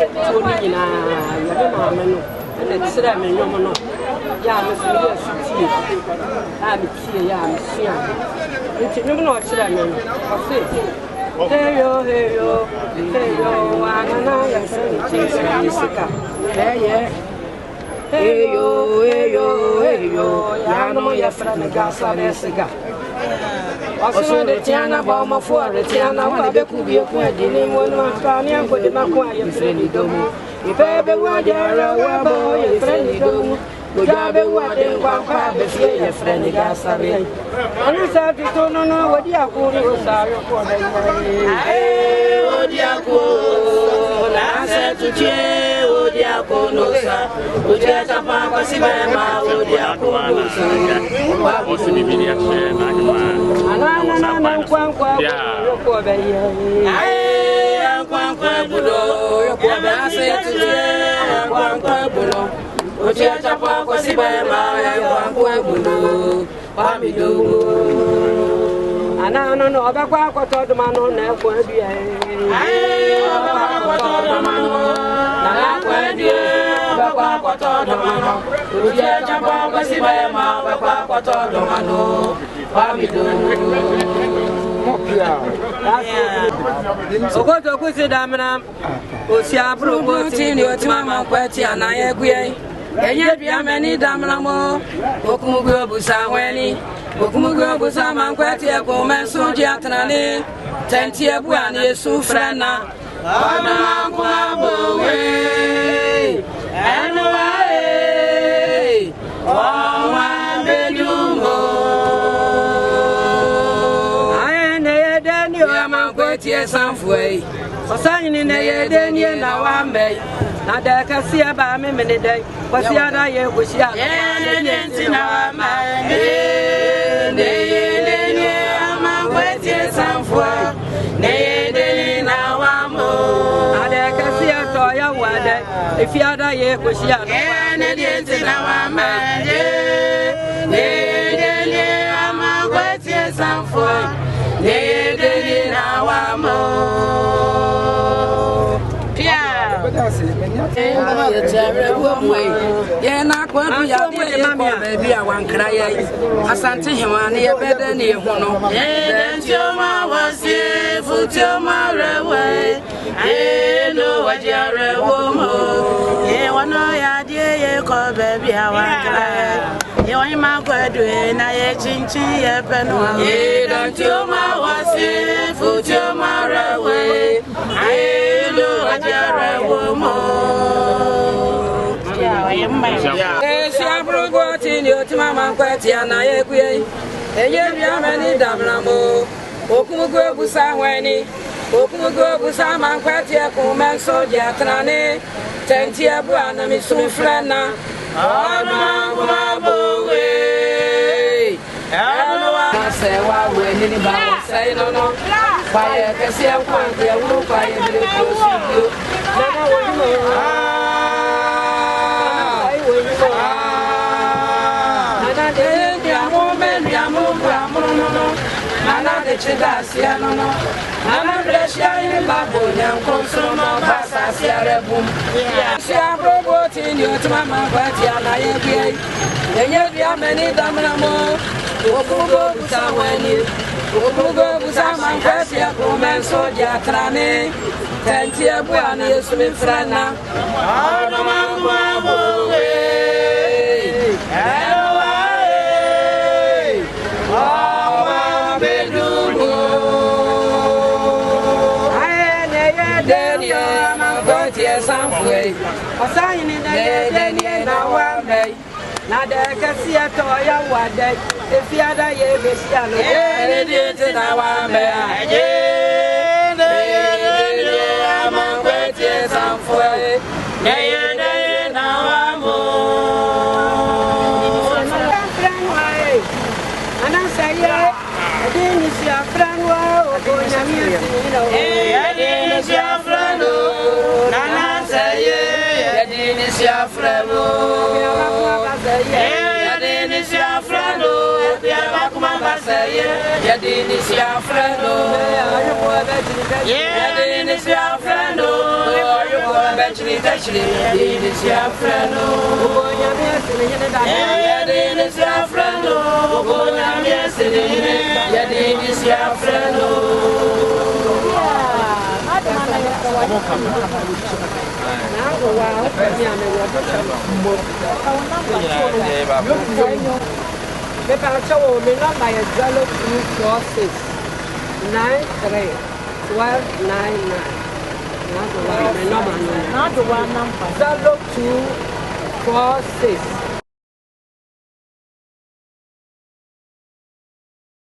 Tonina, Yamano, and the Sram and Yomano. Yam is here, I'm here, Yam, it's no not Sram. Hey yo, I know you're saying, hey yo, Yano, your friend, gas on a cigar. Also, the Tiana Bama for the Tiana, what they could be a quite dealing one Australian, but not quite a friendly domo. If ever were there, a friendly domo. Would you be what they want to have a friendly gas? And I said, you don't know what you are going to say for the hey, what you are going I said to Jay, what you are going to say. Would you have a papa, Sibama, what you are going to say? What was the media? And I'm quite Chapa Cosibama, Pamido. And I don't know about what the man on there for the so go to Kusidamana, Osia Promoting your Timama Quetti and I agree. And yet, we have many Damanamo, Okumugo Busaweni, Okumugo Busaman Quetia, Coman Sojiatani, Tentia Buani, Sufrana, Anamabo, and away, oh, my bedroom. I ain't there, then you are my Quetia some way. For signing in a then you now I'm made. Now there can see about me many days. What's the other year? Was ya? If you other year was ya? Yeah, not quite baby. I want cry. I sent him on the bed near Hono. And your ma was here for your away. I know what you're a woman. Yeah, one idea you call baby. I want cry. You want my word doing I chinchi a penua. Yeah, don't your ma was here for your away. I know what you're a woman. Yes, I brought what in your Timama Quetia and I agree. And yet, you have any Dabramo. Okumugo Busaweni, Okumugo Busama Quetia, Coman Soja, Trane, Tentia Buana, Miss Sufrana. Oh, no, I say, why when anybody say no, no, fire, can see a quantity of blue fire, now there can see a toy one day. If you had a year, chili chili this your friend oh yeah this your friend oh yeah this your friend Not the one number. 0246